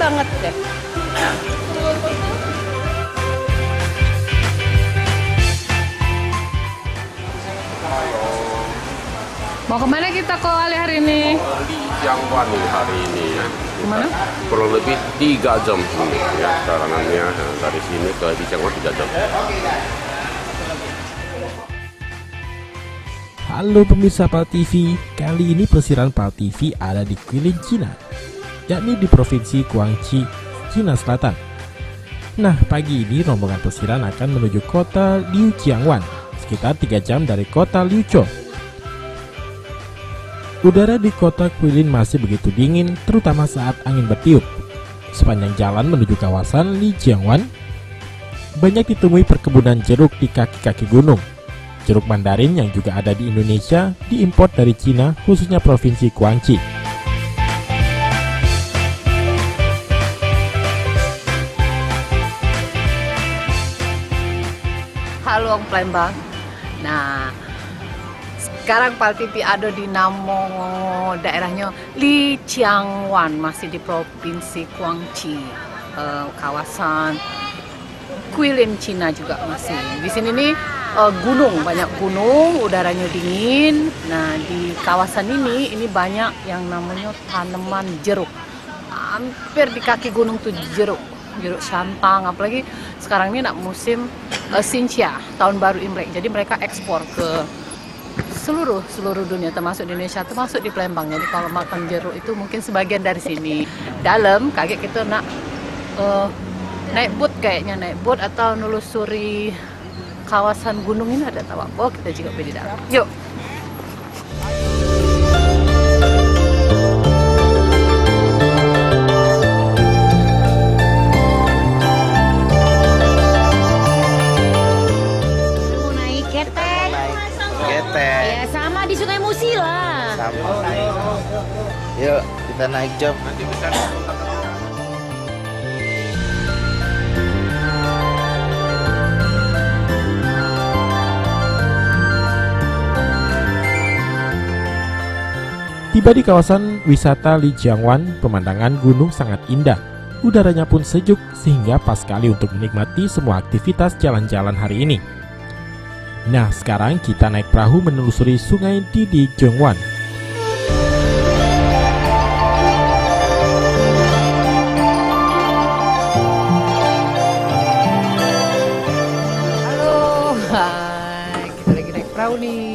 banget deh. Mau kemana kita kok Ali hari ini? Di Jiangwan hari ini ya. Kemana? Kurang lebih 3 jam ini ya perjalanannya dari sini ke di Jiangwan 3 jam. Halo pemirsa PAL TV, kali ini pelesiran PAL TV ada di Guilin, Cina, yakni di Provinsi Guangxi, Cina Selatan. Nah, pagi ini rombongan pelesiran akan menuju kota Liujiangwan, sekitar 3 jam dari kota Liuzhou. Udara di kota Guilin masih begitu dingin, terutama saat angin bertiup. Sepanjang jalan menuju kawasan Liujiangwan, banyak ditemui perkebunan jeruk di kaki-kaki gunung. Jeruk mandarin yang juga ada di Indonesia diimpor dari Cina, khususnya Provinsi Guangxi. Halo Om Palembang. Nah, sekarang PAL TV ada di Namo, daerahnya Lijiangwan, masih di Provinsi Guangxi, kawasan Guilin, Cina juga masih. Di sini nih gunung, banyak gunung, udaranya dingin. Nah, di kawasan ini banyak yang namanya tanaman jeruk. Hampir di kaki gunung tuh jeruk santang. Apalagi sekarang ini nak musim Xinjia, tahun baru Imlek. Jadi mereka ekspor ke seluruh dunia, termasuk di Indonesia, termasuk di Palembang. Jadi kalau makan jeruk itu mungkin sebagian dari sini. Dalam kaget kita nak naik boat atau nelusuri kawasan gunung ini, ada tahu apa, kita juga pergi di dalam. Yuk. Mau naik ketek. Ya sama di Sungai Musi lah. Sama. Yuk, kita naik job. Tiba di kawasan wisata Lijiangwan, pemandangan gunung sangat indah. Udaranya pun sejuk sehingga pas sekali untuk menikmati semua aktivitas jalan-jalan hari ini. Nah, sekarang kita naik perahu menelusuri sungai di Lijiangwan. Halo, hai. Kita lagi naik perahu nih.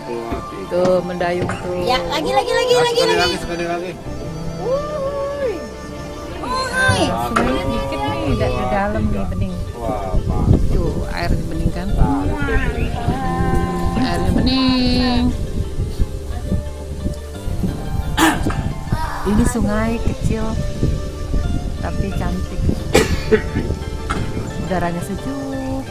Gitu. Tuh mendayung tuh. Ya, lagi. Sekali lagi. Sungainya dikit nih, tidak di dalam nih bening. Wah, Pak. Tuh air bening kan? Airnya bening. Ini sungai kecil tapi cantik. Udaranya sejuk.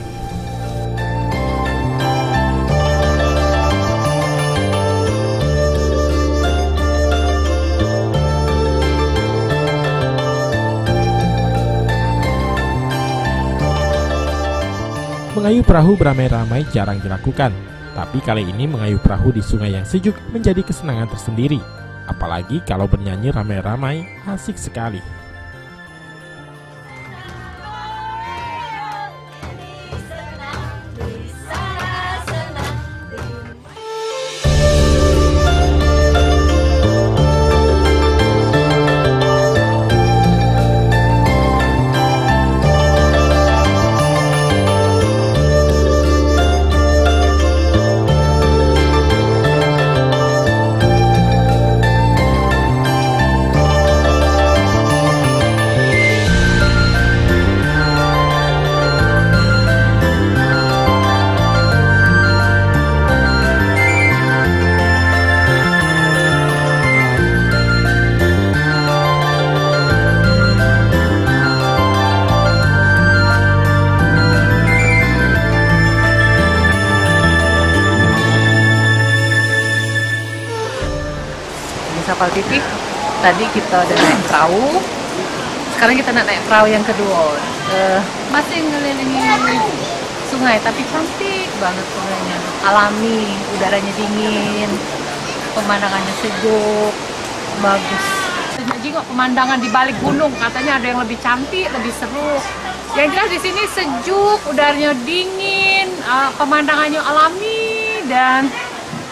Mengayuh perahu beramai-ramai jarang dilakukan, tapi kali ini mengayuh perahu di sungai yang sejuk menjadi kesenangan tersendiri. Apalagi kalau bernyanyi ramai-ramai, asik sekali. PAL TV. Tadi kita udah naik perahu, sekarang kita naik perahu yang kedua. Masih ngelilingi sungai, tapi cantik banget sungainya, alami, udaranya dingin, pemandangannya sejuk, bagus. Jengok pemandangan di balik gunung, katanya ada yang lebih cantik, lebih seru. Yang jelas di sini sejuk, udaranya dingin, pemandangannya alami dan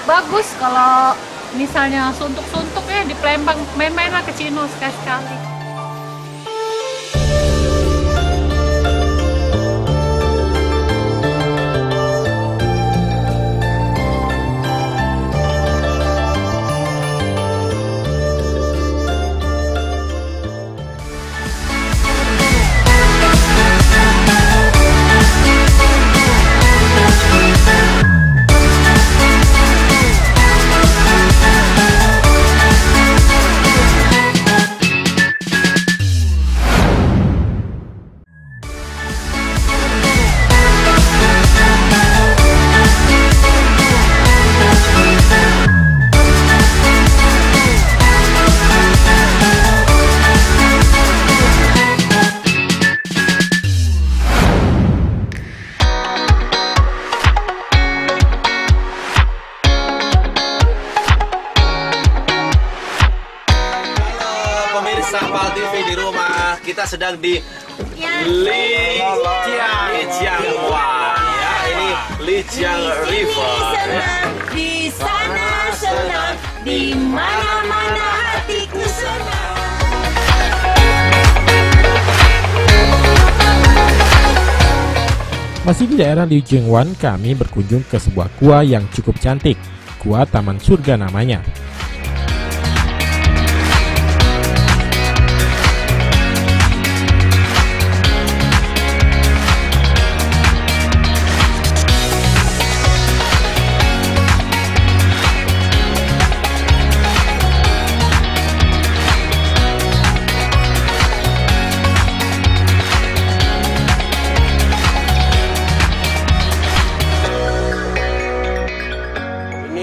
bagus. Kalau misalnya suntuk-suntuk ya di Palembang, main-mainlah ke Cino sekali-sekali. Pal TV di rumah, kita sedang di Lijiangwan ya, ini Lijiang River ya. Di sana senang, di mana-mana hatiku senang. Masih di daerah Lijiangwan, kami berkunjung ke sebuah gua yang cukup cantik. Gua Taman Surga namanya.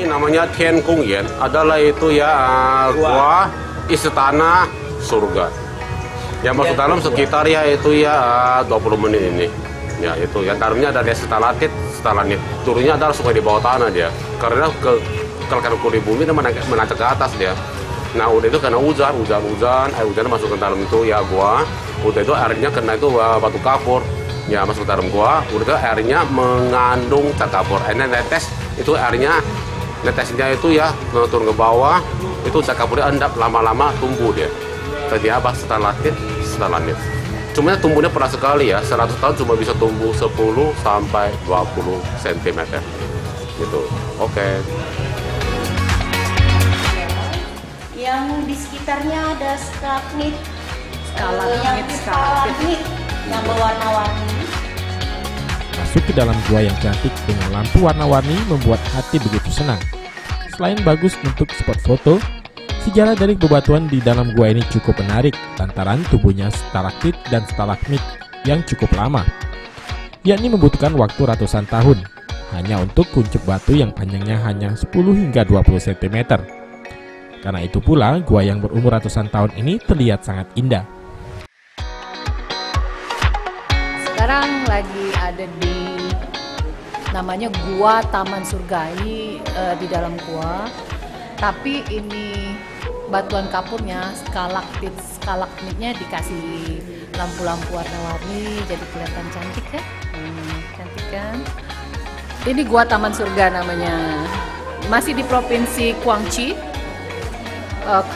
Namanya Tian Kongyan, adalah itu ya gua istana surga. Yang masuk dalam sekitar ya itu ya 20 menit ini. Ya itu yang dalamnya ada stalaktit, stalagmit. Turunnya adalah sungai di bawah tanah dia. Karena kalau kuli bumi itu menancap ke atas dia. Nah udah itu karena hujan, air hujan masuk ke dalam itu ya gua. Udah itu airnya kena itu batu kapur. Ya masuk ke dalam gua, udah itu airnya mengandung cat kapur. Airnya netes, itu airnya netesnya itu ya turun ke bawah, itu cat kapurnya endap, lama-lama tumbuh dia. Tadi apa? Stalaktit. Cuma tumbuhnya pelan sekali ya, 100 tahun cuma bisa tumbuh 10 sampai 20 cm. Gitu. Oke. Yang di sekitarnya ada stalagmit, Stalagmit yang berwarna-warni. Masuk ke dalam gua yang cantik dengan lampu warna-warni membuat hati begitu senang. Selain bagus untuk spot foto, sejarah dari bebatuan di dalam gua ini cukup menarik lantaran tubuhnya stalaktit dan stalagmit yang cukup lama, yakni membutuhkan waktu ratusan tahun hanya untuk kuncup batu yang panjangnya hanya 10 hingga 20 cm. Karena itu pula gua yang berumur ratusan tahun ini terlihat sangat indah. Sekarang lagi ada di namanya Gua Taman Surga. Ini di dalam gua, tapi ini batuan kapurnya stalagmitnya dikasih lampu-lampu warna-warni jadi kelihatan cantik ya. Cantik kan? Ini Gua Taman Surga namanya. Masih di Provinsi Guangxi,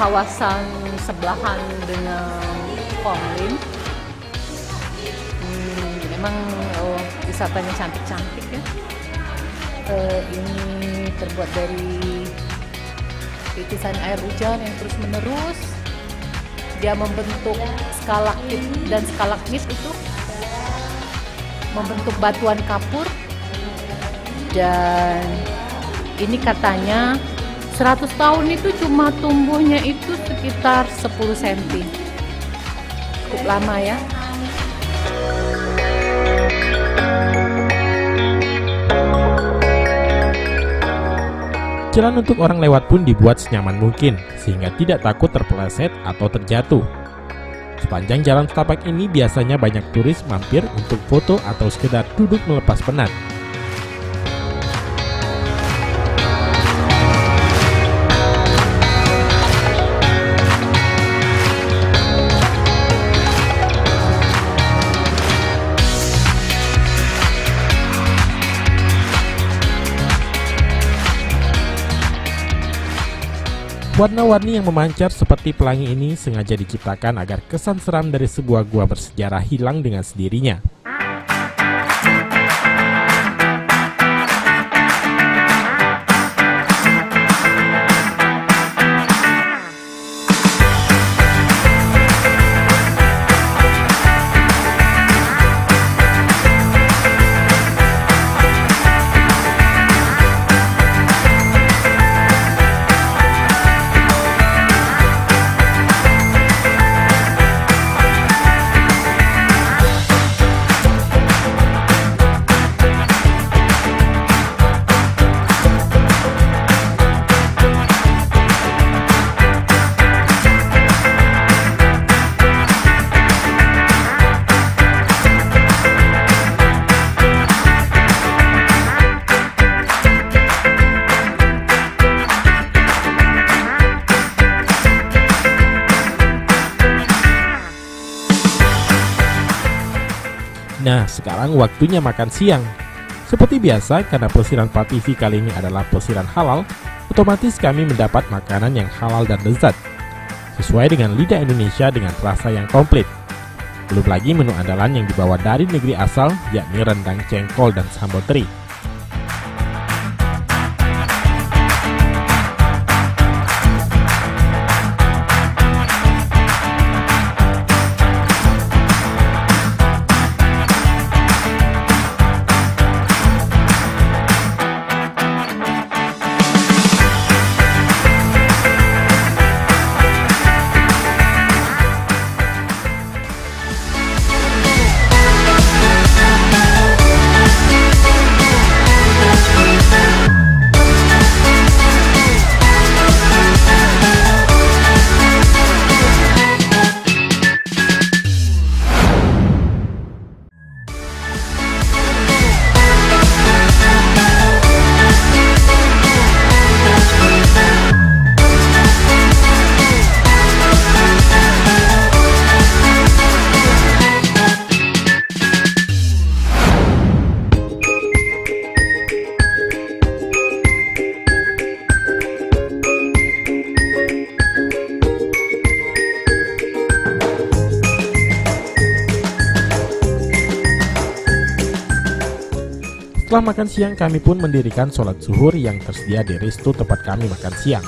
kawasan sebelahan dengan Honglin. Emang wisatanya cantik-cantik ya. Ini terbuat dari titisan air hujan yang terus menerus. Dia membentuk stalaktit dan stalagmit itu membentuk batuan kapur. Dan ini katanya 100 tahun itu cuma tumbuhnya itu sekitar 10 cm. Cukup lama ya. Jalan untuk orang lewat pun dibuat senyaman mungkin, sehingga tidak takut terpeleset atau terjatuh. Sepanjang jalan setapak ini biasanya banyak turis mampir untuk foto atau sekedar duduk melepas penat. Warna-warni yang memancar seperti pelangi ini sengaja diciptakan agar kesan seram dari sebuah gua bersejarah hilang dengan sendirinya. Nah, sekarang waktunya makan siang. Seperti biasa, karena pelesiran PAL-TV kali ini adalah pelesiran halal, otomatis kami mendapat makanan yang halal dan lezat, sesuai dengan lidah Indonesia dengan rasa yang komplit. Belum lagi menu andalan yang dibawa dari negeri asal, yakni rendang jengkol dan sambal teri. Setelah makan siang, kami pun mendirikan sholat zuhur yang tersedia di resto tempat kami makan siang.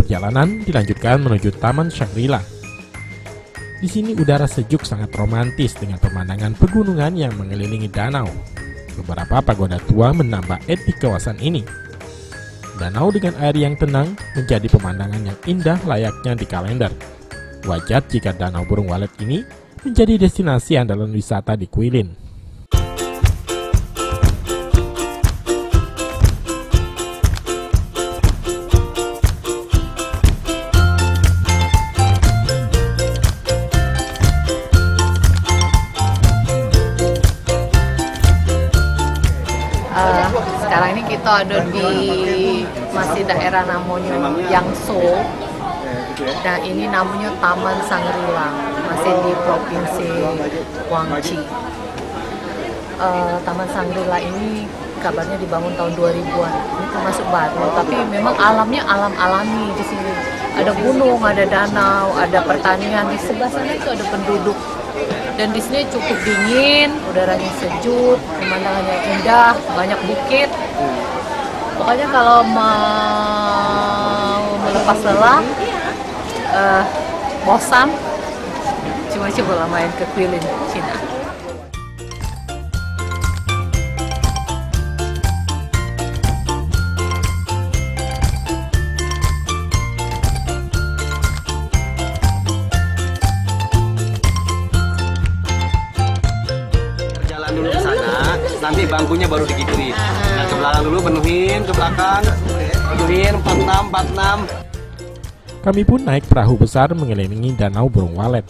Perjalanan dilanjutkan menuju Taman Shangri-La. Di sini udara sejuk sangat romantis dengan pemandangan pegunungan yang mengelilingi danau. Beberapa pagoda tua menambah etik kawasan ini. Danau dengan air yang tenang menjadi pemandangan yang indah layaknya di kalender. Wajar jika Danau Burung Walet ini menjadi destinasi andalan wisata di Guilin. Sekarang ini kita ada di masih daerah namanya Yangzhou. Nah, ini namanya Taman Shangri-La, masih di Provinsi Guangxi. Taman Shangri-La ini kabarnya dibangun tahun 2000-an. Ini termasuk baru, tapi memang alamnya alam alami di sini. Ada gunung, ada danau, ada pertanian. Di sebelah sana itu ada penduduk. Dan di sini cukup dingin, udaranya sejuk, pemandangannya indah, banyak bukit. Pokoknya kalau mau melepas lelah, bosan, coba main ke Guilin, Cina. Dulu ke sana, nanti bangkunya baru digituin. Nah, ke belakang dulu, penuhin ke belakang, penuhin 46. Kami pun naik perahu besar mengelilingi Danau Burung Walet.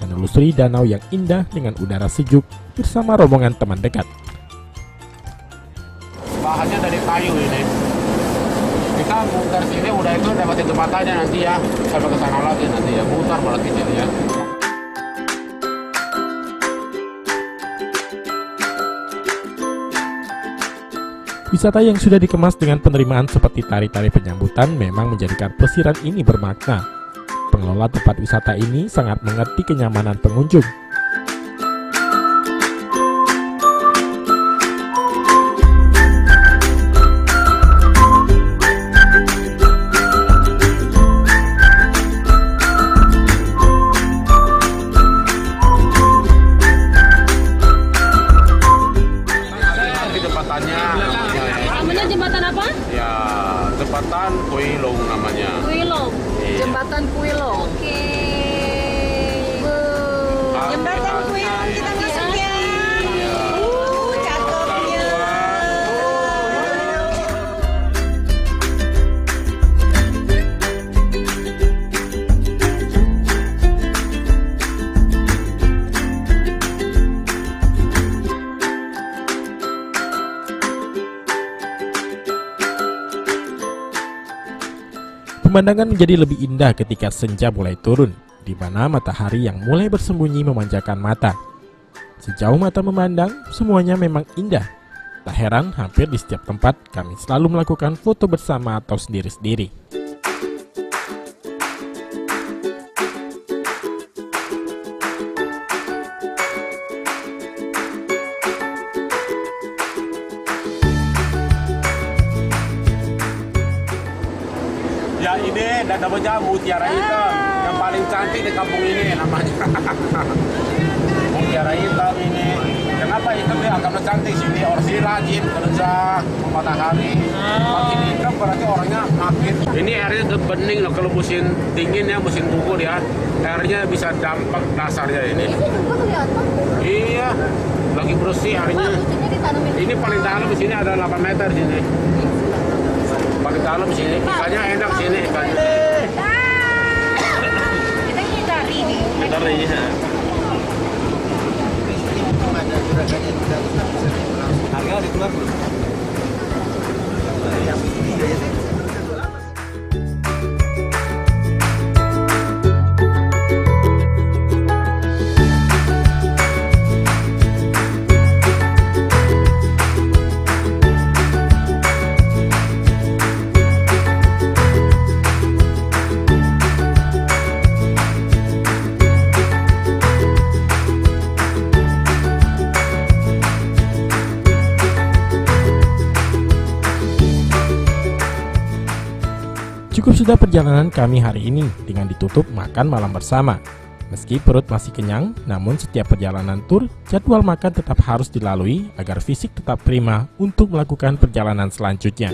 menelusuri danau yang indah dengan udara sejuk bersama rombongan teman dekat. Bahannya dari kayu ini. Kita muter sini udah itu dapatin jembatannya nanti ya. Sampai ke sana lagi nanti ya. Muter berarti jadi ya. Wisata yang sudah dikemas dengan penerimaan seperti tari-tari penyambutan memang menjadikan plesiran ini bermakna. Pengelola tempat wisata ini sangat mengerti kenyamanan pengunjung. Namanya jembatan apa? Ya, jembatan Kuilong namanya. Kuilong. Iya. Jembatan Kuilong. Oke. Jembatan Kuilong kita masuk ya. Cakepnya. Pemandangan menjadi lebih indah ketika senja mulai turun, di mana matahari yang mulai bersembunyi memanjakan mata. Sejauh mata memandang, semuanya memang indah. Tak heran, hampir di setiap tempat kami selalu melakukan foto bersama atau sendiri-sendiri. Ya ini dan namanya Mutiara Hitam yang paling cantik di kampung ini namanya. Mutiara Hitam ini. Kenapa hitam dia akan cantik sini? Orsi rajin kerja matahari. Makin hitam berarti orangnya makin. Ini airnya bening loh kalau musim dingin ya, musim gugur ya. Airnya bisa dampak dasarnya ini. Iya, lagi bersih airnya. Ini paling dalam di sini ada 8 meter sini. Paling dalam sini, ikannya enak sini ikannya. Kita ngitari nih. Dari ya. Harga dikeluar belum? Cukup sudah perjalanan kami hari ini dengan ditutup makan malam bersama. Meski perut masih kenyang, namun setiap perjalanan tur, jadwal makan tetap harus dilalui agar fisik tetap prima untuk melakukan perjalanan selanjutnya.